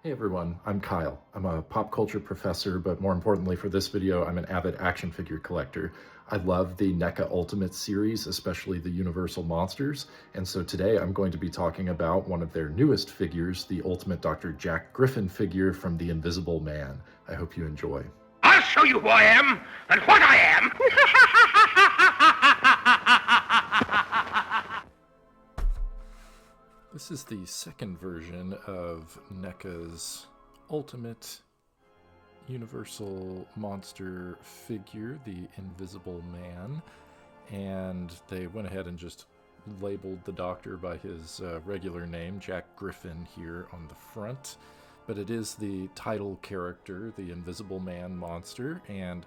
Hey everyone, I'm Kyle. I'm a pop culture professor, but more importantly for this video, I'm an avid action figure collector. I love the NECA Ultimate series, especially the Universal Monsters, and so today I'm going to be talking about one of their newest figures, the Ultimate Dr. Jack Griffin figure from The Invisible Man. I hope you enjoy. I'll show you who I am and what I am. This is the second version of NECA's Ultimate Universal Monster figure, the Invisible Man, and they went ahead and just labeled the Doctor by his regular name, Jack Griffin, here on the front. But it is the title character, the Invisible Man monster, and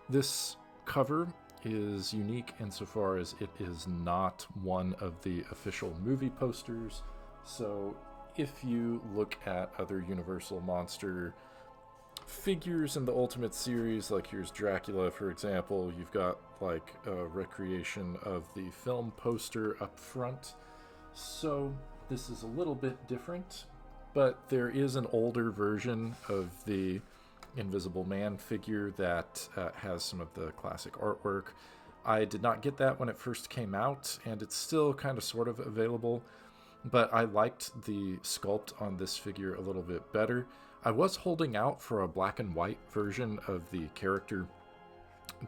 this cover is unique insofar as it is not one of the official movie posters. So if you look at other Universal Monster figures in the Ultimate series, like here's Dracula, for example, you've got like a recreation of the film poster up front. So this is a little bit different, but there is an older version of the Invisible Man figure that has some of the classic artwork. I did not get that when it first came out, and it's still kind of sort of available, but I liked the sculpt on this figure a little bit better. I was holding out for a black and white version of the character,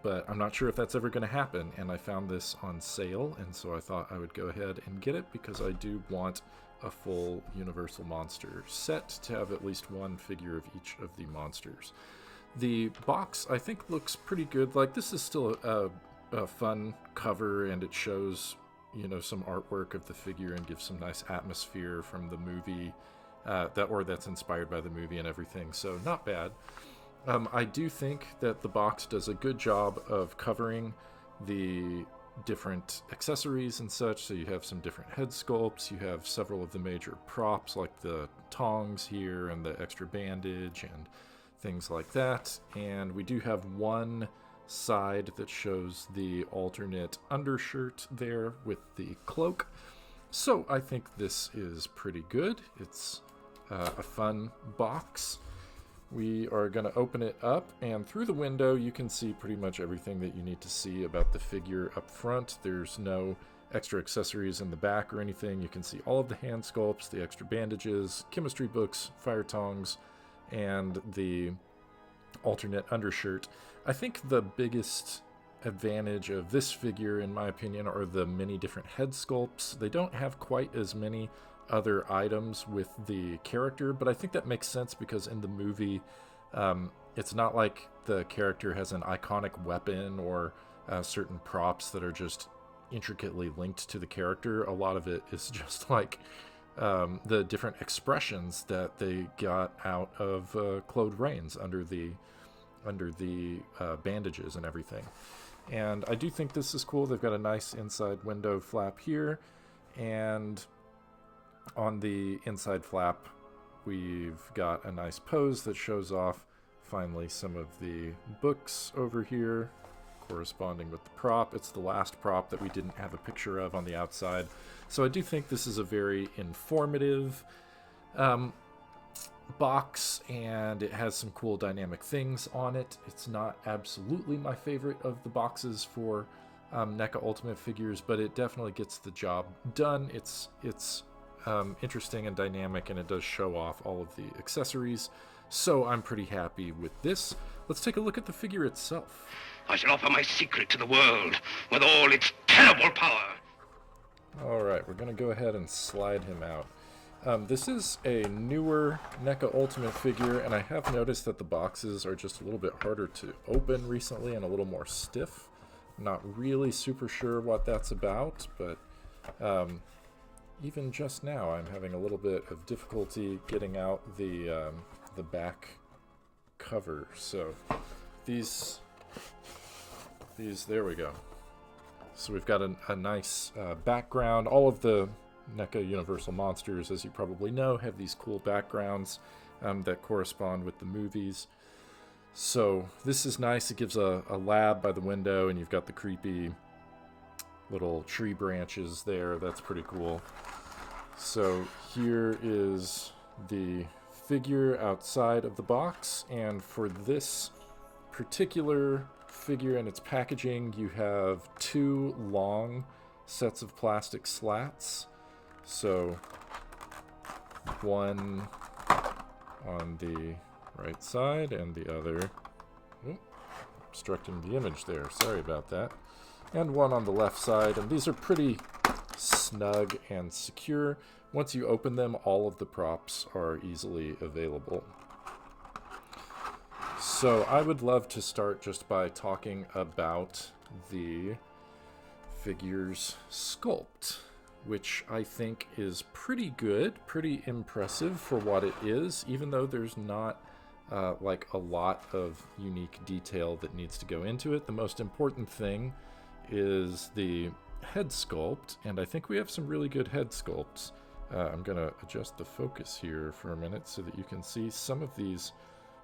but I'm not sure if that's ever going to happen, and I found this on sale, and so I thought I would go ahead and get it because I do want a full Universal Monster set to have at least one figure of each of the monsters. The box, I think, looks pretty good. Like, this is still a fun cover, and it shows, you know, some artwork of the figure and gives some nice atmosphere from the movie, that's inspired by the movie and everything, so not bad. I do think that the box does a good job of covering the different accessories and such. So you have some different head sculpts, you have several of the major props like the tongs here and the extra bandage and things like that. And we do have one side that shows the alternate undershirt there with the cloak. So I think this is pretty good. It's a fun box. We are going to open it up, and through the window you can see pretty much everything that you need to see about the figure up front. There's no extra accessories in the back or anything. You can see all of the hand sculpts, the extra bandages, chemistry books, fire tongs, and the alternate undershirt. I think the biggest advantage of this figure, in my opinion, are the many different head sculpts. They don't have quite as many other items with the character, but I think that makes sense because in the movie, it's not like the character has an iconic weapon or certain props that are just intricately linked to the character. A lot of it is just like the different expressions that they got out of Claude Rains under the bandages and everything. And I do think this is cool. They've got a nice inside window flap here, and on the inside flap we've got a nice pose that shows off finally some of the books over here corresponding with the prop. It's the last prop that we didn't have a picture of on the outside. So I do think this is a very informative box, and it has some cool dynamic things on it. It's not absolutely my favorite of the boxes for NECA Ultimate figures, but it definitely gets the job done. It's interesting and dynamic, and it does show off all of the accessories, so I'm pretty happy with this. Let's take a look at the figure itself. I shall offer my secret to the world with all its terrible power. Alright, we're going to go ahead and slide him out. This is a newer NECA Ultimate figure, and I have noticed that the boxes are just a little bit harder to open recently and a little more stiff. I'm not really super sure what that's about, but even just now I'm having a little bit of difficulty getting out the back cover. So these there we go. So we've got a nice background. All of the NECA Universal Monsters, as you probably know, have these cool backgrounds that correspond with the movies. So this is nice. It gives a lab by the window, and you've got the creepy little tree branches there. That's pretty cool. So here is the figure outside of the box, and for this particular figure and its packaging, you have 2 long sets of plastic slats. So one on the right side and the other, obstructing the image there, sorry about that, and one on the left side, and these are pretty snug and secure. Once you open them, all of the props are easily available. So I would love to start just by talking about the figure's sculpt, which I think is pretty good, pretty impressive for what it is, even though there's not like a lot of unique detail that needs to go into it. The most important thing is the head sculpt, and I think we have some really good head sculpts. I'm going to adjust the focus here for a minute so that you can see some of these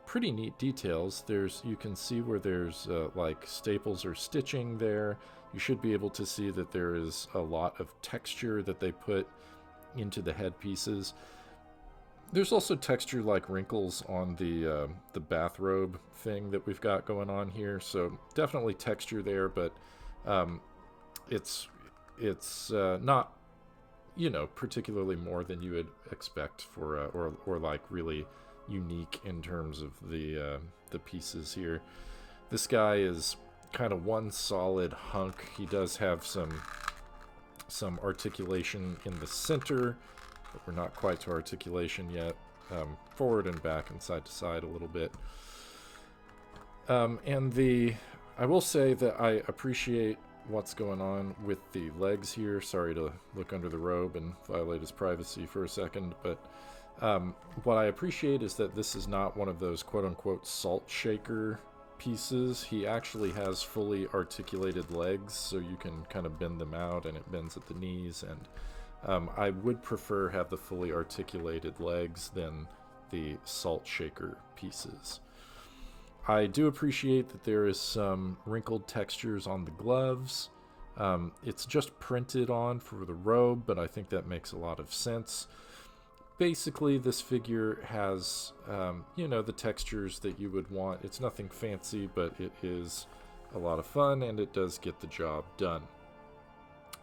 pretty neat details. You can see where there's like staples or stitching there. You should be able to see that there is a lot of texture that they put into the head pieces. There's also texture like wrinkles on the bathrobe thing that we've got going on here, so definitely texture there, but it's not, you know, particularly more than you would expect for or like really unique in terms of the pieces here. This guy is kind of one solid hunk. He does have some articulation in the center, but we're not quite to articulation yet. Forward and back and side to side a little bit. I will say that I appreciate what's going on with the legs here. Sorry to look under the robe and violate his privacy for a second, but what I appreciate is that this is not one of those quote-unquote salt shaker pieces. He actually has fully articulated legs, so you can kind of bend them out, and it bends at the knees, and I would prefer have the fully articulated legs than the salt shaker pieces. I do appreciate that there is some wrinkled textures on the gloves. It's just printed on for the robe, but I think that makes a lot of sense. Basically, this figure has, you know, the textures that you would want. It's nothing fancy, but it is a lot of fun, and it does get the job done.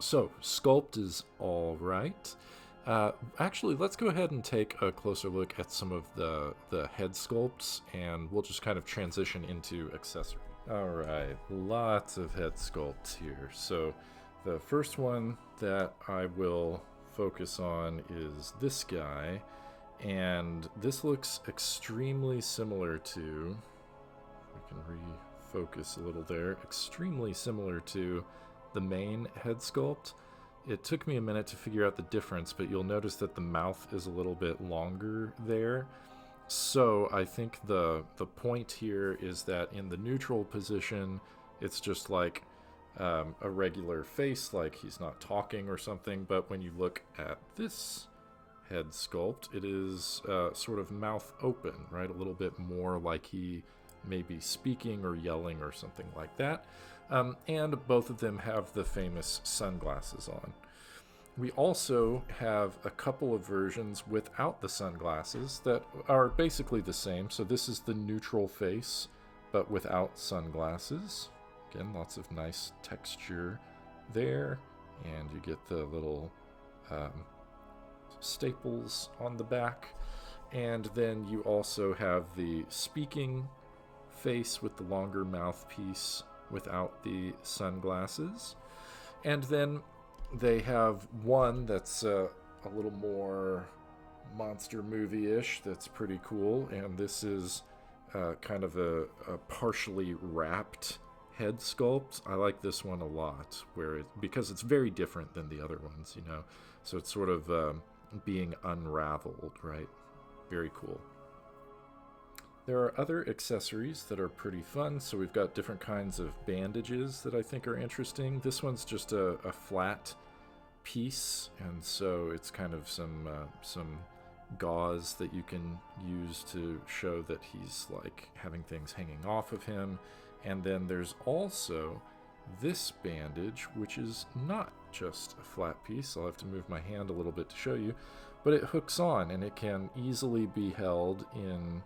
So, sculpt is all right. Actually, let's go ahead and take a closer look at some of the head sculpts, and we'll just kind of transition into accessory. All right, lots of head sculpts here. So, the first one that I will focus on is this guy, and this looks extremely similar to, we can refocus a little there, extremely similar to the main head sculpt. It took me a minute to figure out the difference, but you'll notice that the mouth is a little bit longer there. So I think the point here is that in the neutral position, it's just like a regular face, like he's not talking or something, but when you look at this head sculpt, it is sort of mouth open, right? A little bit more like he may be speaking or yelling or something like that. And both of them have the famous sunglasses on. We also have a couple of versions without the sunglasses that are basically the same. So this is the neutral face, but without sunglasses. Again, lots of nice texture there, and you get the little staples on the back. And then you also have the speaking face with the longer mouthpiece without the sunglasses. And then they have one that's a little more monster movie-ish that's pretty cool, and this is kind of a partially wrapped head sculpt. I like this one a lot, because it's very different than the other ones, you know, so it's sort of being unraveled, right? Very cool. There are other accessories that are pretty fun. So we've got different kinds of bandages that I think are interesting. This one's just a flat piece, and so it's kind of some gauze that you can use to show that he's like having things hanging off of him. And then there's also this bandage, which is not just a flat piece. I'll have to move my hand a little bit to show you, but it hooks on, and it can easily be held in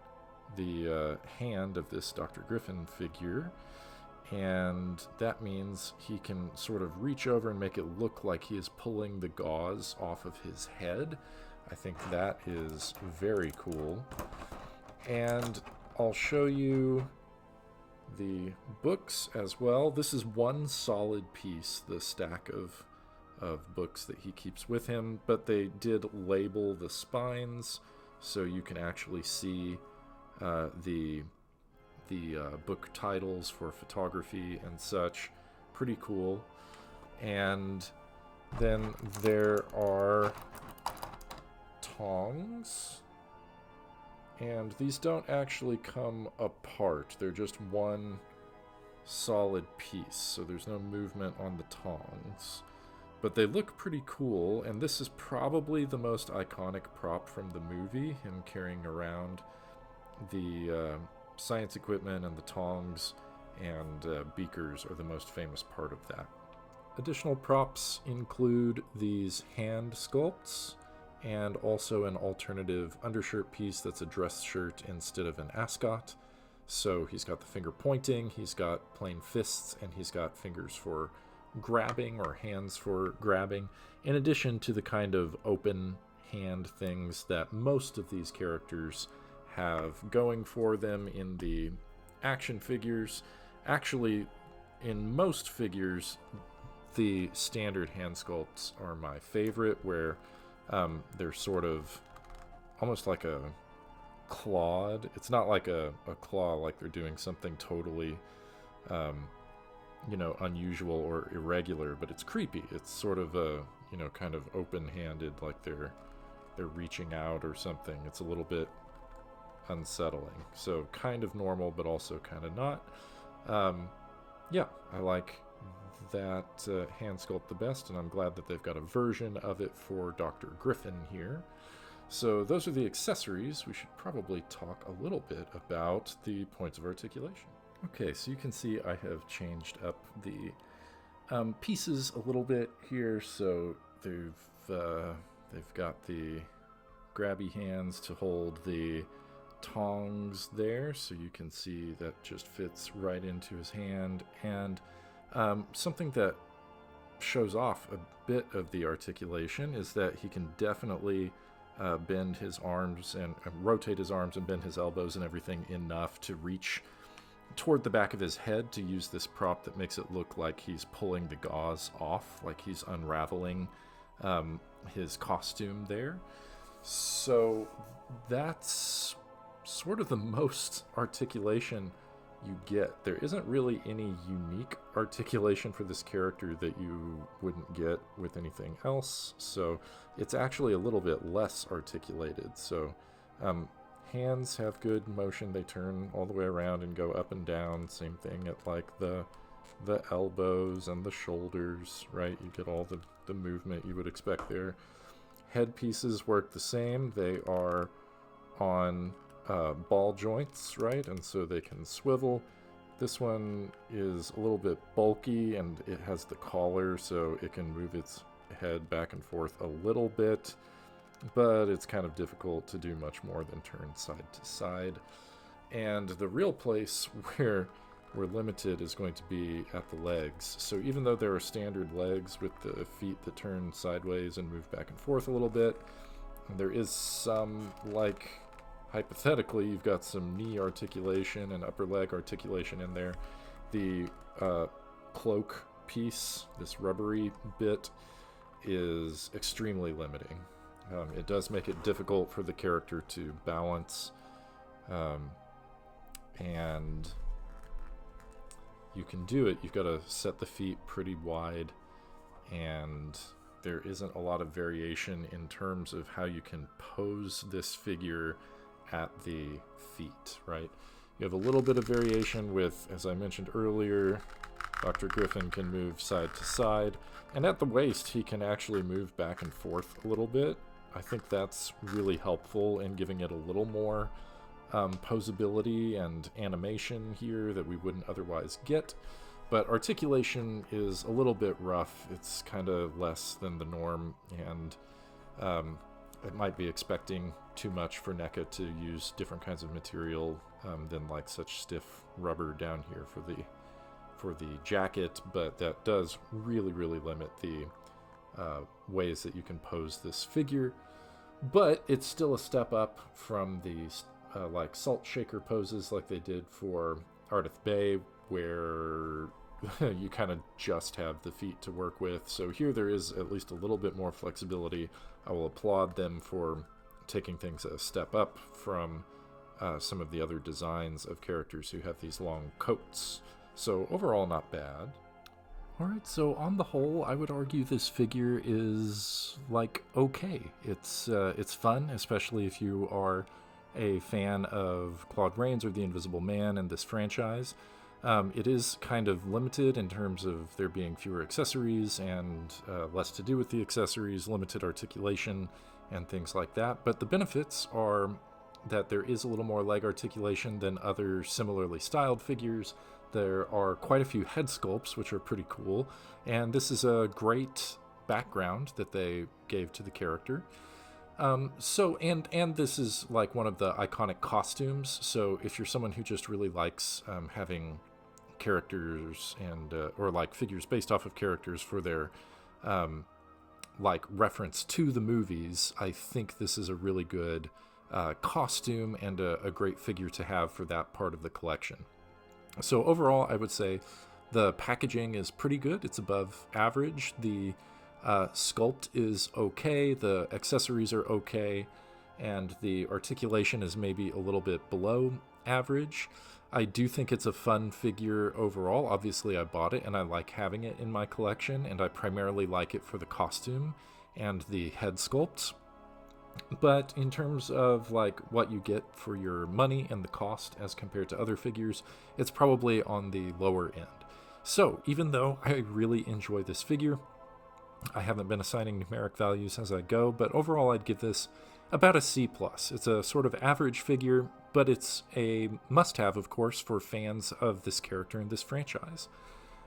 the hand of this Dr. Griffin figure, and that means he can sort of reach over and make it look like he is pulling the gauze off of his head. I think that is very cool. And I'll show you the books as well. This is one solid piece, the stack of books that he keeps with him, but they did label the spines so you can actually see the book titles for photography and such. Pretty cool. And then there are tongs, and these don't actually come apart. They're just one solid piece, so there's no movement on the tongs. But they look pretty cool, and this is probably the most iconic prop from the movie, him carrying around the science equipment, and the tongs and beakers are the most famous part of that. Additional props include these hand sculpts, and also an alternative undershirt piece that's a dress shirt instead of an ascot. So he's got the finger pointing, he's got plain fists, and he's got fingers for grabbing, or hands for grabbing, in addition to the kind of open hand things that most of these characters have going for them in the action figures. Actually, in most figures, the standard hand sculpts are my favorite, where they're sort of almost like a clawed. It's not like a claw, like they're doing something totally unusual or irregular, but it's creepy. It's sort of a kind of open-handed, like they're reaching out or something. It's a little bit unsettling. So kind of normal, but also kind of not. I like that hand sculpt the best, and I'm glad that they've got a version of it for Dr. Griffin here. So those are the accessories. We should probably talk a little bit about the points of articulation. Okay, so you can see I have changed up the pieces a little bit here. So they've got the grabby hands to hold the tongs there, so you can see that just fits right into his hand. And something that shows off a bit of the articulation is that he can definitely bend his arms and rotate his arms and bend his elbows and everything enough to reach toward the back of his head to use this prop that makes it look like he's pulling the gauze off, like he's unraveling his costume there. So that's sort of the most articulation you get. There isn't really any unique articulation for this character that you wouldn't get with anything else, so it's actually a little bit less articulated. So hands have good motion. They turn all the way around and go up and down. Same thing at like the elbows and the shoulders, right? You get all the movement you would expect there. Head pieces work the same. They are on ball joints, right? And so they can swivel. This one is a little bit bulky, and it has the collar, so it can move its head back and forth a little bit, but it's kind of difficult to do much more than turn side to side. And the real place where we're limited is going to be at the legs. So even though there are standard legs with the feet that turn sideways and move back and forth a little bit, there is some, like, hypothetically, you've got some knee articulation and upper leg articulation in there. The cloak piece, this rubbery bit, is extremely limiting. It does make it difficult for the character to balance, and you can do it. You've got to set the feet pretty wide, and there isn't a lot of variation in terms of how you can pose this figure at the feet, right? You have a little bit of variation with, as I mentioned earlier, Dr. Griffin can move side to side, and at the waist he can actually move back and forth a little bit. I think that's really helpful in giving it a little more posability and animation here that we wouldn't otherwise get. But articulation is a little bit rough. It's kind of less than the norm, and I might be expecting too much for NECA to use different kinds of material than like such stiff rubber down here for the jacket, but that does really limit the ways that you can pose this figure. But it's still a step up from the like salt shaker poses like they did for Ardith Bay, where you kind of just have the feet to work with. So here there is at least a little bit more flexibility. I will applaud them for taking things a step up from some of the other designs of characters who have these long coats. So overall, not bad. Alright, so on the whole, I would argue this figure is, like, okay. It's fun, especially if you are a fan of Claude Rains or The Invisible Man and this franchise. It is kind of limited in terms of there being fewer accessories and less to do with the accessories, limited articulation, and things like that. But the benefits are that there is a little more leg articulation than other similarly styled figures. There are quite a few head sculpts, which are pretty cool, and this is a great background that they gave to the character. And this is like one of the iconic costumes, so if you're someone who just really likes having characters and or like figures based off of characters for their like reference to the movies, I think this is a really good costume and a great figure to have for that part of the collection. So overall, I would say the packaging is pretty good. It's above average. The sculpt is okay. The accessories are okay. And the articulation is maybe a little bit below average. I do think it's a fun figure overall. Obviously, I bought it and I like having it in my collection. And I primarily like it for the costume and the head sculpt. But in terms of like what you get for your money and the cost as compared to other figures, it's probably on the lower end. So even though I really enjoy this figure, I haven't been assigning numeric values as I go, but overall I'd give this about a C+. It's a sort of average figure, but it's a must-have, of course, for fans of this character and this franchise.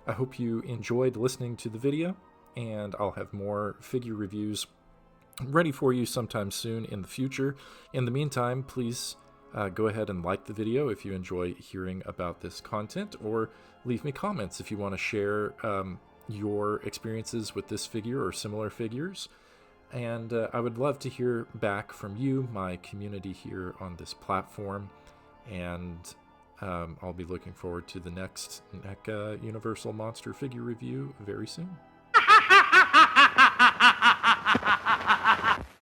I hope you enjoyed listening to the video, and I'll have more figure reviews ready for you sometime soon in the future. In the meantime, please go ahead and like the video if you enjoy hearing about this content, or leave me comments if you want to share your experiences with this figure or similar figures. And I would love to hear back from you, my community here on this platform. And I'll be looking forward to the next NECA Universal Monster figure review very soon.